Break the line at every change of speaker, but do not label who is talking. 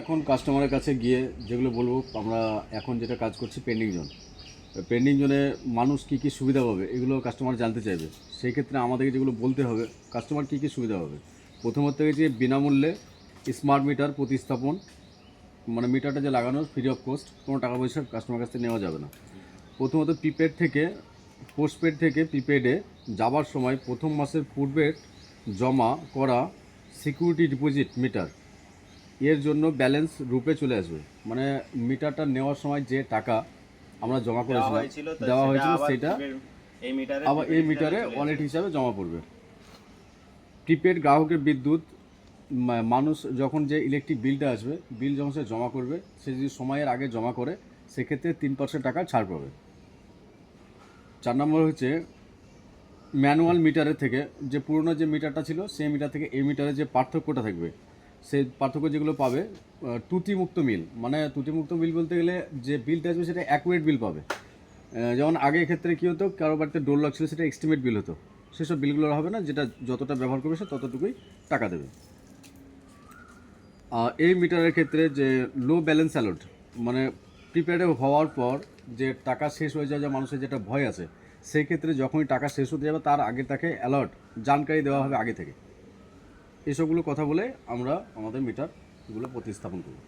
এখন কাস্টমারের কাছে গিয়ে যেগুলো বলবো, আমরা এখন যেটা কাজ করছি পেন্ডিং জোন। পেন্ডিং জোনে মানুষ কী কী সুবিধা পাবে এগুলো কাস্টমার জানতে চাইবে। সেই ক্ষেত্রে আমাদেরকে যেগুলো বলতে হবে কাস্টমার কী কী সুবিধা পাবে, প্রথমত থেকে যে বিনামূল্যে স্মার্ট মিটার প্রতিস্থাপন, মানে মিটারটা যে লাগানো ফ্রি অফ কস্ট, কোনো টাকা পয়সা কাস্টমার কাছ থেকে নেওয়া যাবে না। প্রথমত প্রিপেড থেকে পোস্টপেড থেকে প্রিপেডে যাবার সময় প্রথম মাসের পূর্বে জমা করা সিকিউরিটি ডিপোজিট মিটার এর জন্য ব্যালেন্স রূপে চলে আসবে। মানে মিটারটা নেওয়ার সময় যে টাকা আমরা জমা করেছিলাম, দেওয়া হয়েছিল, সেটা আবার এই মিটারে ওয়ালেট হিসাবে জমা পড়বে। প্রিপেড গ্রাহকের বিদ্যুৎ মানুষ যখন যে ইলেকট্রিক বিলটা আসবে, বিল যখন সে জমা করবে, সে যদি সময়ের আগে জমা করে সেক্ষেত্রে 3% টাকা ছাড় পাবে। 4 নম্বর হচ্ছে ম্যানুয়াল মিটারের থেকে যে পুরনো যে মিটারটা ছিল সেই মিটার থেকে এই মিটারের যে পার্থক্যটা থাকবে, সেই পার্থক্য যেগুলো পাবে ত্রুটিমুক্ত বিল। মানে ত্রুটিমুক্ত বিল বলতে গেলে যে বিলটা আসবে সেটা অ্যাকুরেট বিল পাবে। যেমন আগে ক্ষেত্রে কী হতো, কারো বাড়িতে ডোর লক ছিল, সেটা এস্টিমেট বিল হতো। সেসব বিলগুলো হবে না, যেটা যতটা ব্যবহার করবে সে ততটুকুই টাকা দেবে। এই মিটারের ক্ষেত্রে যে লো ব্যালেন্স অ্যালার্ট, মানে প্রিপেডে হওয়ার পর যে টাকা শেষ হয়ে যায়, যে মানুষের যেটা ভয় আছে, সেই ক্ষেত্রে যখনই টাকা শেষ হতে যাবে তার আগে তাকে অ্যালার্ট জানকারি দেওয়া হবে আগে থেকে। এসবগুলো কথা বলে আমরা আমাদের মিটারগুলো প্রতিস্থাপন করব।